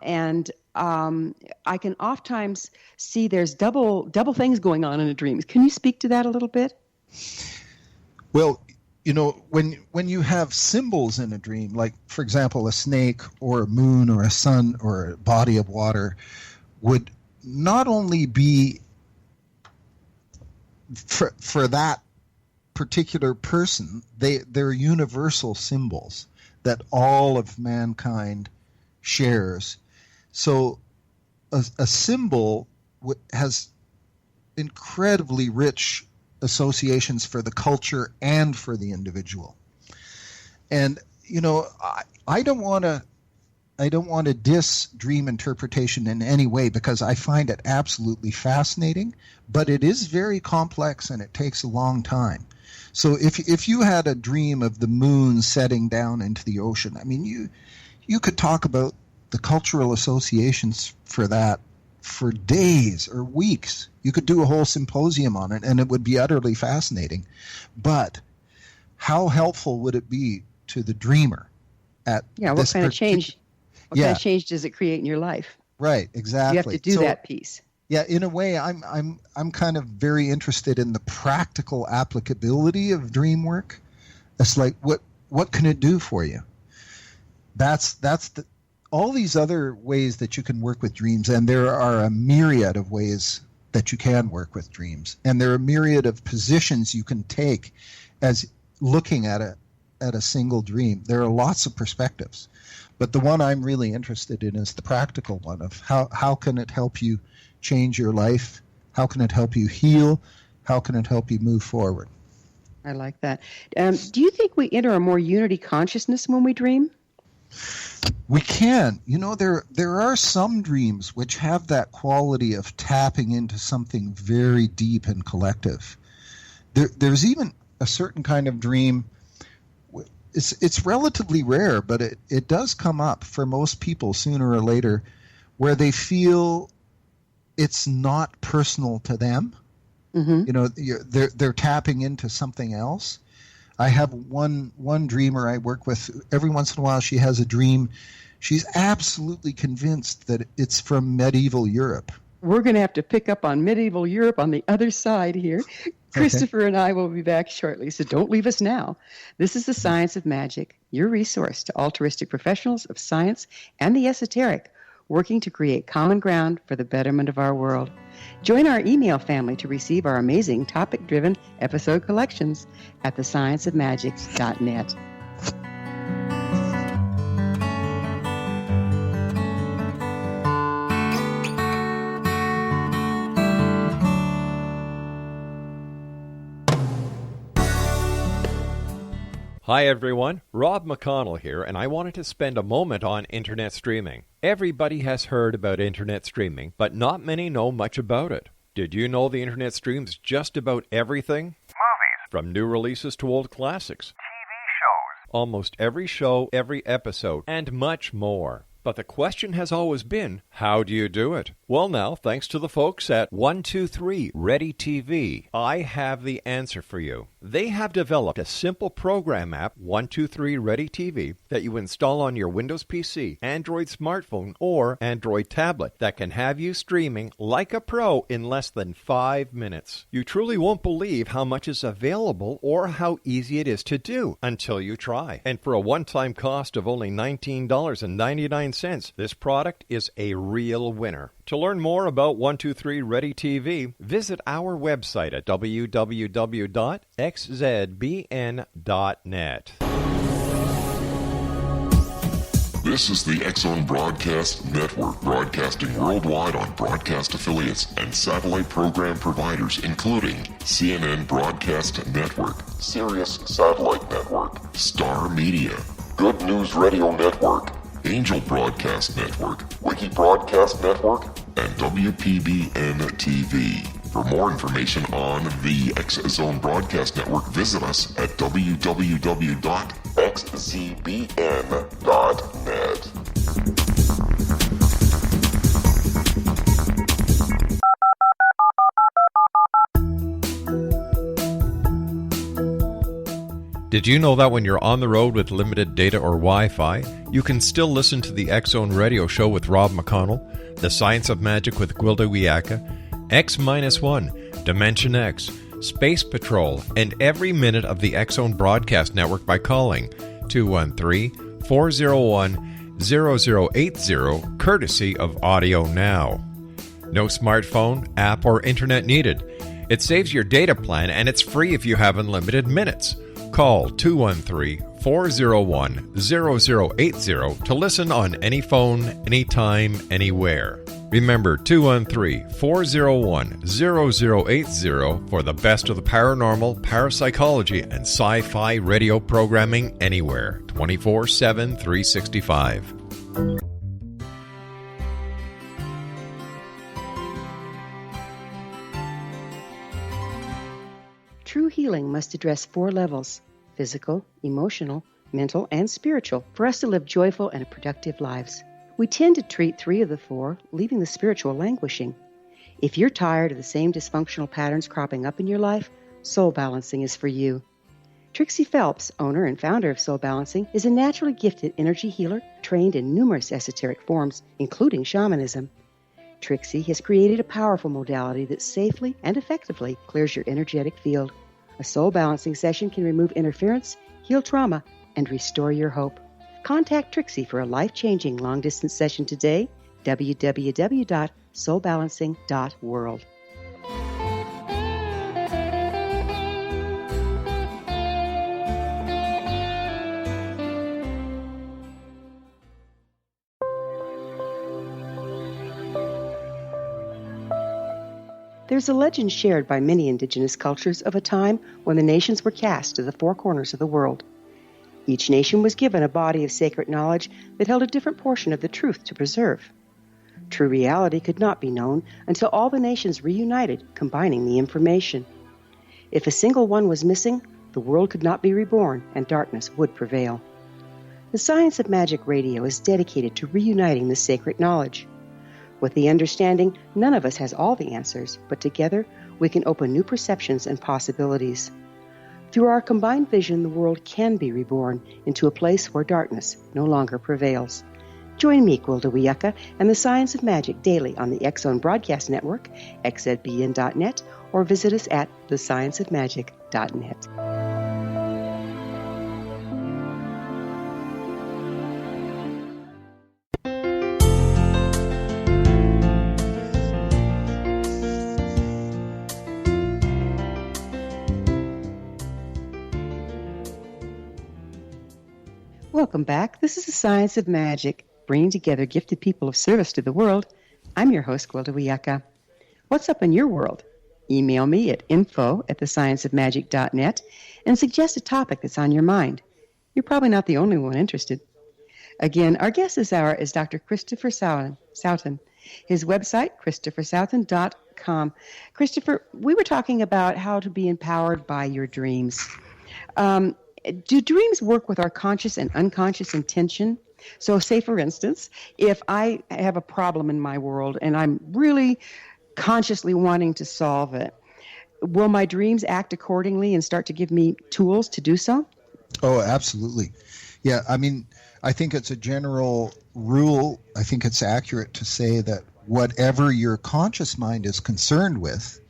I can oftentimes see there's double things going on in a dream. Can you speak to that a little bit? Well, when you have symbols in a dream, like, for example, a snake or a moon or a sun or a body of water would not only be for that particular person, they're universal symbols that all of mankind shares. So a symbol has incredibly rich associations for the culture and for the individual. And I don't want to diss dream interpretation in any way because I find it absolutely fascinating, but it is very complex and it takes a long time. So if you had a dream of the moon setting down into the ocean, I mean, you could talk about the cultural associations for that for days or weeks. You could do a whole symposium on it, and it would be utterly fascinating. But how helpful would it be to the dreamer at what kind of change? What kind of change does it create in your life? Right, exactly. You have to do that piece. Yeah, in a way, I'm kind of very interested in the practical applicability of dream work. It's like what can it do for you? That's all these other ways that you can work with dreams, and there are a myriad of ways that you can work with dreams, and there are a myriad of positions you can take as looking at a single dream. There are lots of perspectives, but the one I'm really interested in is the practical one of how can it help you change your life? How can it help you heal? How can it help you move forward? I like that. Do you think we enter a more unity consciousness when we dream? We can. There are some dreams which have that quality of tapping into something very deep and collective. There's even a certain kind of dream. It's relatively rare, but it does come up for most people sooner or later, where they feel it's not personal to them. Mm-hmm. They're tapping into something else. I have one dreamer I work with. Every once in a while, she has a dream. She's absolutely convinced that it's from medieval Europe. We're going to have to pick up on medieval Europe on the other side here. Christopher and I will be back shortly, so don't leave us now. This is The Science of Magic, your resource to altruistic professionals of science and the esoteric, working to create common ground for the betterment of our world. Join our email family to receive our amazing topic-driven episode collections at thescienceofmagic.net. Hi everyone, Rob McConnell here, and I wanted to spend a moment on internet streaming. Everybody has heard about internet streaming, but not many know much about it. Did you know the internet streams just about everything? Movies. From new releases to old classics. TV shows. Almost every show, every episode, and much more. But the question has always been, how do you do it? Well now, thanks to the folks at 123 Ready TV, I have the answer for you. They have developed a simple program app, 123 Ready TV, that you install on your Windows PC, Android smartphone, or Android tablet that can have you streaming like a pro in less than 5 minutes. You truly won't believe how much is available or how easy it is to do until you try. And for a one-time cost of only $19.99, this product is a real winner. To learn more about 123 Ready TV, visit our website at www.xzbn.net. This is the X-Zone Broadcast Network, broadcasting worldwide on broadcast affiliates and satellite program providers, including CNN Broadcast Network, Sirius Satellite Network, Star Media, Good News Radio Network, Angel Broadcast Network, Wiki Broadcast Network, and WPBN TV. For more information on the X-Zone Broadcast Network, visit us at www.xzbn.net. Did you know that when you're on the road with limited data or Wi-Fi, you can still listen to the X-Zone Radio Show with Rob McConnell, The Science of Magic with Gwilda Wiyaka, X-1, Dimension X, Space Patrol, and every minute of the X-Zone Broadcast Network by calling 213-401-0080, courtesy of Audio Now. No smartphone, app, or internet needed. It saves your data plan, and it's free if you have unlimited minutes. Call 213-401-0080 to listen on any phone, anytime, anywhere. Remember 213-401-0080 for the best of the paranormal, parapsychology, and sci-fi radio programming anywhere, 24/7, 365. True healing must address 4 levels: physical, emotional, mental, and spiritual, for us to live joyful and productive lives. We tend to treat 3 of the 4, leaving the spiritual languishing. If you're tired of the same dysfunctional patterns cropping up in your life, Soul Balancing is for you. Trixie Phelps, owner and founder of Soul Balancing, is a naturally gifted energy healer trained in numerous esoteric forms, including shamanism. Trixie has created a powerful modality that safely and effectively clears your energetic field. A Soul Balancing session can remove interference, heal trauma, and restore your hope. Contact Trixie for a life-changing long-distance session today, www.soulbalancing.world. There's a legend shared by many indigenous cultures of a time when the nations were cast to the 4 corners of the world. Each nation was given a body of sacred knowledge that held a different portion of the truth to preserve. True reality could not be known until all the nations reunited, combining the information. If a single one was missing, the world could not be reborn and darkness would prevail. The Science of Magic Radio is dedicated to reuniting the sacred knowledge. With the understanding, none of us has all the answers, but together we can open new perceptions and possibilities. Through our combined vision, the world can be reborn into a place where darkness no longer prevails. Join me, Gwilda Wiyaka, and the Science of Magic daily on the X-Zone Broadcast Network, xzbn.net, or visit us at thescienceofmagic.net. Welcome back. This is the Science of Magic, bringing together gifted people of service to the world. I'm your host, Gwilda Wiyaka. What's up in your world? Email me at info@thescienceofmagic.net and suggest a topic that's on your mind. You're probably not the only one interested. Again, our guest this hour is Dr. Christopher Sowton. His website, ChristopherSowton.com. Christopher, we were talking about how to be empowered by your dreams. Do dreams work with our conscious and unconscious intention? So say, for instance, if I have a problem in my world and I'm really consciously wanting to solve it, will my dreams act accordingly and start to give me tools to do so? Oh, absolutely. Yeah, I mean, I think it's a general rule. I think it's accurate to say that whatever your conscious mind is concerned with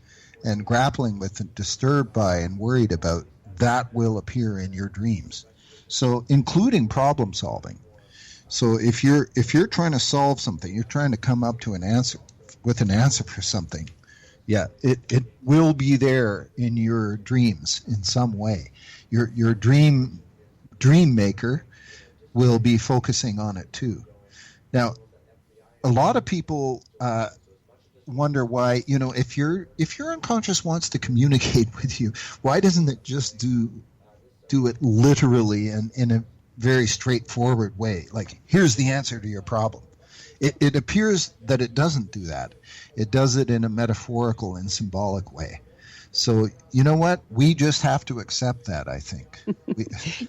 and grappling with and disturbed by and worried about, that will appear in your dreams. So including problem solving. So if you're trying to solve something, you're trying to come up to an answer for something, yeah, it will be there in your dreams in some way. Your dream maker will be focusing on it too. Now, a lot of people wonder why, if your unconscious wants to communicate with you, why doesn't it just do it literally and in a very straightforward way? Like, here's the answer to your problem. It appears that it doesn't do that. It does it in a metaphorical and symbolic way. So, you know what? We just have to accept that, I think.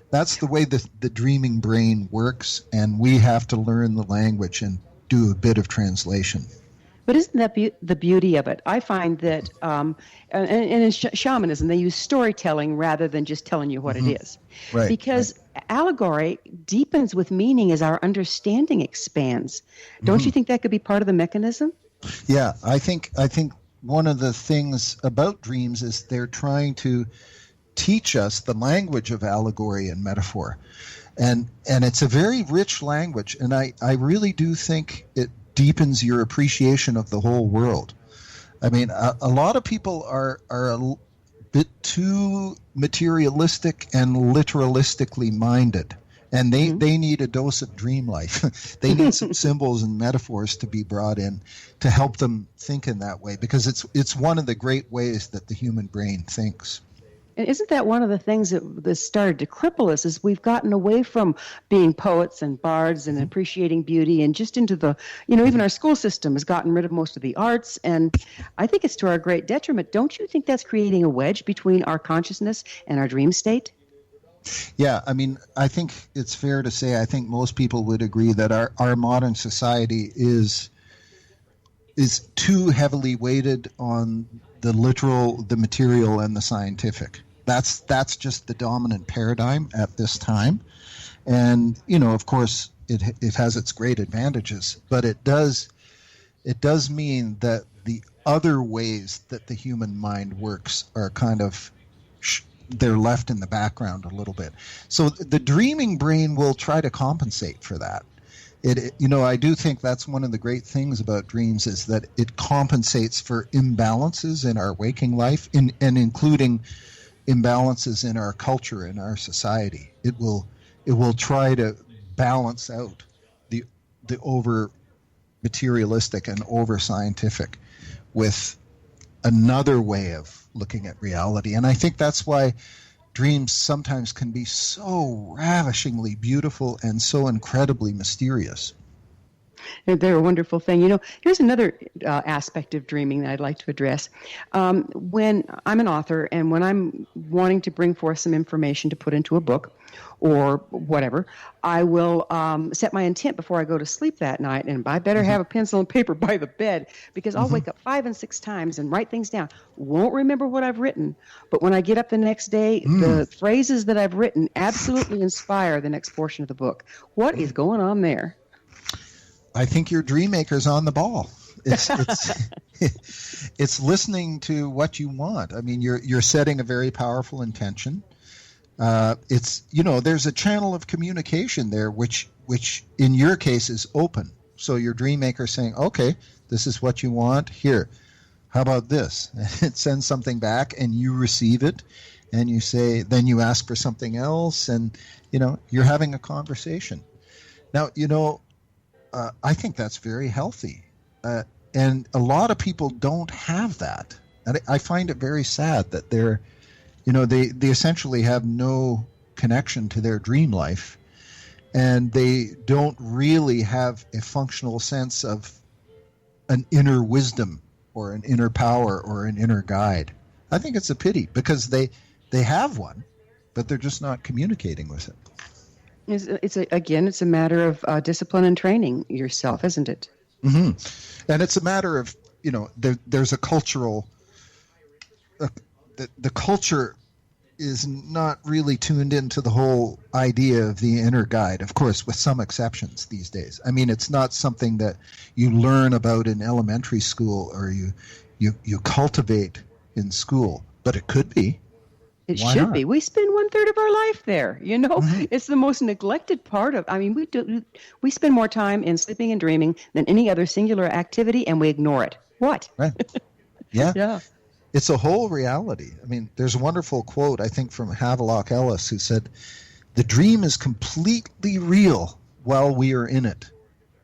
That's the way the dreaming brain works, and we have to learn the language and do a bit of translation. But isn't that the beauty of it? I find that, and in shamanism, they use storytelling rather than just telling you what it is. Right. Because allegory deepens with meaning as our understanding expands. Don't you think that could be part of the mechanism? Yeah, I think one of the things about dreams is they're trying to teach us the language of allegory and metaphor. And it's a very rich language, and I really do think it deepens your appreciation of the whole world. I mean, a lot of people are a bit too materialistic and literalistically minded, and they need a dose of dream life. They need some symbols and metaphors to be brought in to help them think in that way, because it's one of the great ways that the human brain thinks. And isn't that one of the things that started to cripple us, is we've gotten away from being poets and bards and appreciating beauty, and just into the, even our school system has gotten rid of most of the arts, and I think it's to our great detriment. Don't you think that's creating a wedge between our consciousness and our dream state? Yeah, I mean, I think it's fair to say, I think most people would agree that our modern society is too heavily weighted on the literal, the material, and the scientific. That's just the dominant paradigm at this time. And, of course, it has its great advantages, but it does mean that the other ways that the human mind works are kind of they're left in the background a little bit. So the dreaming brain will try to compensate for that. I do think that's one of the great things about dreams, is that it compensates for imbalances in our waking life, and including imbalances in our culture, in our society. It will try to balance out the over materialistic and over scientific with another way of looking at reality. And I think that's why dreams sometimes can be so ravishingly beautiful and so incredibly mysterious. They're a wonderful thing. Here's another aspect of dreaming that I'd like to address. When I'm an author, and when I'm wanting to bring forth some information to put into a book or whatever, I will set my intent before I go to sleep that night, and I better have a pencil and paper by the bed, because I'll wake up 5 and 6 times and write things down. Won't remember what I've written, but when I get up the next day, the phrases that I've written absolutely inspire the next portion of the book. What is going on there? I think your dream maker's on the ball. It's listening to what you want. I mean, you're setting a very powerful intention. There's a channel of communication there, which in your case is open. So your dream maker saying, okay, this is what you want. Here, how about this? And it sends something back, and you receive it, and you say, then you ask for something else, and you're having a conversation. Now, I think that's very healthy. And a lot of people don't have that. And I find it very sad that they essentially have no connection to their dream life, and they don't really have a functional sense of an inner wisdom or an inner power or an inner guide. I think it's a pity, because they have one, but they're just not communicating with it. It's a matter of discipline and training yourself, isn't it? Mm-hmm. And it's a matter of, there's a cultural, the culture is not really tuned into the whole idea of the inner guide, of course, with some exceptions these days. I mean, it's not something that you learn about in elementary school or you cultivate in school, but it could be. It should be. We spend 1/3 of our life there. It's the most neglected part of. I mean, we spend more time in sleeping and dreaming than any other singular activity, and we ignore it. What? Right. Yeah. Yeah. It's a whole reality. I mean, there's a wonderful quote, I think, from Havelock Ellis, who said the dream is completely real while we are in it.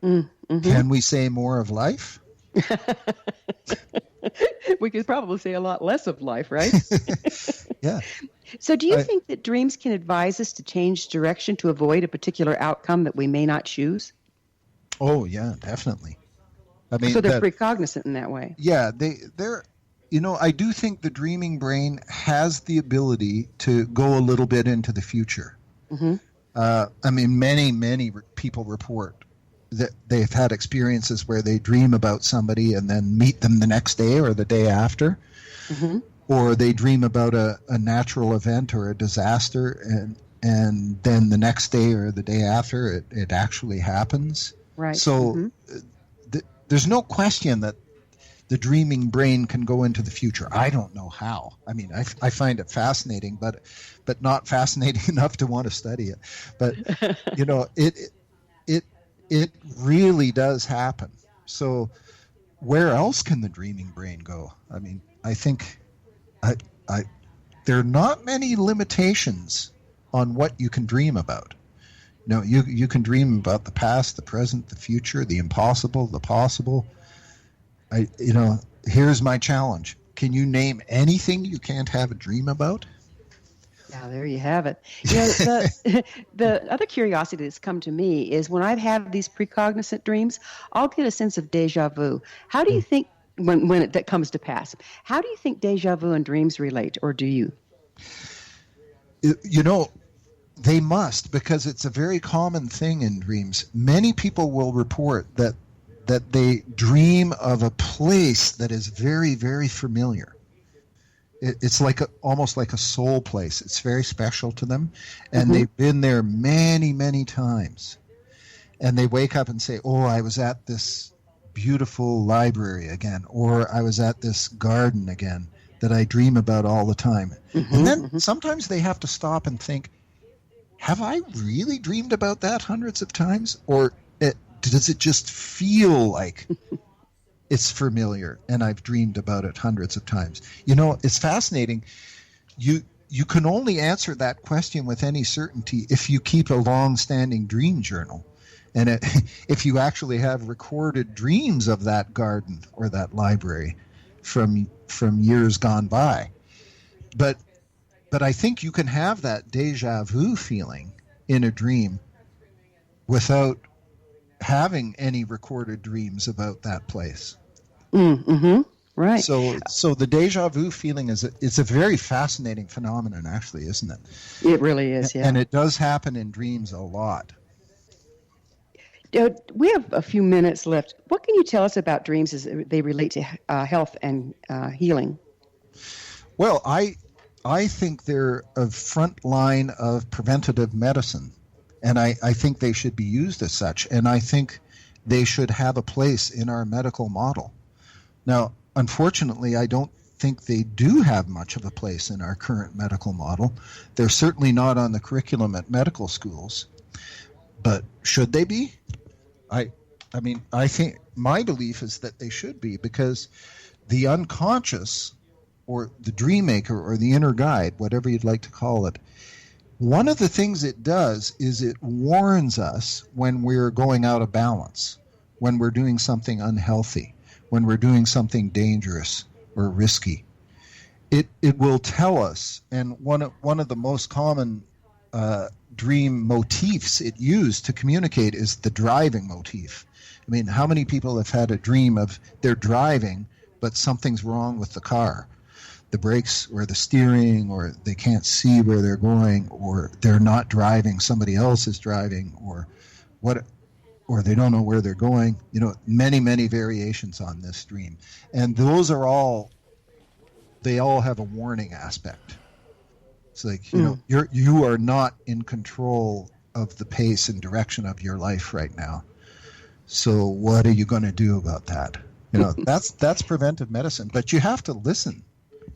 Mm-hmm. Can we say more of life? We could probably say a lot less of life, right? Yeah. So do you think that dreams can advise us to change direction to avoid a particular outcome that we may not choose? Oh, yeah, definitely. I mean, so they're precognizant in that way. Yeah, they're, I do think the dreaming brain has the ability to go a little bit into the future. Mm-hmm. I mean, many people report that they've had experiences where they dream about somebody and then meet them the next day or the day after. Mm-hmm. Or they dream about a natural event or a disaster, and then the next day or the day after it actually happens. Right. So there's no question that the dreaming brain can go into the future. I don't know how. I mean, I find it fascinating, but not fascinating enough to want to study it. But it really does happen. So where else can the dreaming brain go? I mean, I think there are not many limitations on what you can dream about. You can dream about the past, the present, the future, the impossible, the possible. Here's my challenge. Can you name anything you can't have a dream about? Yeah, there you have it. The other curiosity that's come to me is when I've had these precognizant dreams, I'll get a sense of deja vu. How do you think, when that comes to pass, how do you think deja vu and dreams relate, or do you? They must, because it's a very common thing in dreams. Many people will report that they dream of a place that is very, very familiar. It's almost like a soul place. It's very special to them, and they've been there many, many times. And they wake up and say, "Oh, I was at this beautiful library again," or "I was at this garden again that I dream about all the time." And then sometimes they have to stop and think, have I really dreamed about that hundreds of times? Or does it just feel like it's familiar and I've dreamed about it hundreds of times? It's fascinating. You can only answer that question with any certainty if you keep a long-standing dream journal. And if you actually have recorded dreams of that garden or that library from years gone by. But I think you can have that deja vu feeling in a dream without having any recorded dreams about that place. Mm-hmm. Right. So the deja vu feeling is a very fascinating phenomenon, actually, isn't it? It really is, yeah. And it does happen in dreams a lot. We have a few minutes left. What can you tell us about dreams as they relate to health and healing? Well, I think they're a front line of preventative medicine, and I think they should be used as such, and I think they should have a place in our medical model. Now, unfortunately, I don't think they do have much of a place in our current medical model. They're certainly not on the curriculum at medical schools, but should they be? I think my belief is that they should be, because the unconscious, or the dream maker, or the inner guide, whatever you'd like to call it, one of the things it does is it warns us when we're going out of balance, when we're doing something unhealthy, when we're doing something dangerous or risky. It will tell us, and one of the most common dream motifs it used to communicate is the driving motif. I mean, how many people have had a dream of they're driving, but something's wrong with the car? The brakes or the steering, or they can't see where they're going, or they're not driving, somebody else is driving, or they don't know where they're going. Many, many variations on this dream. And those are they all have a warning aspect. It's like, you are not in control of the pace and direction of your life right now. So what are you going to do about that? That's preventive medicine, but you have to listen.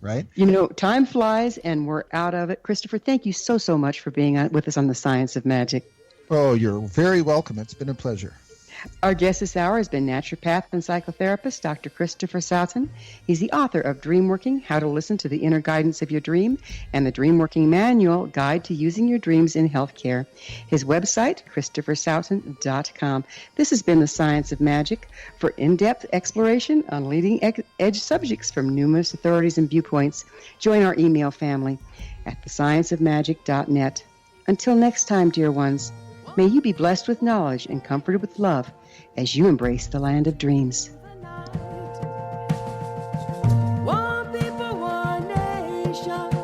Right? Time flies and we're out of it. Christopher, thank you so much for being with us on The Science of Magic. Oh, you're very welcome. It's been a pleasure. Our guest this hour has been naturopath and psychotherapist Dr. Christopher Sowton. He's the author of Dreamworking, How to Listen to the Inner Guidance of Your Dream, and the Dreamworking Manual, Guide to Using Your Dreams in Healthcare. His website, ChristopherSowton.com. This has been The Science of Magic, for in-depth exploration on leading-edge subjects from numerous authorities and viewpoints. Join our email family at thescienceofmagic.net. Until next time, dear ones, may you be blessed with knowledge and comforted with love as you embrace the land of dreams. One people, one nation.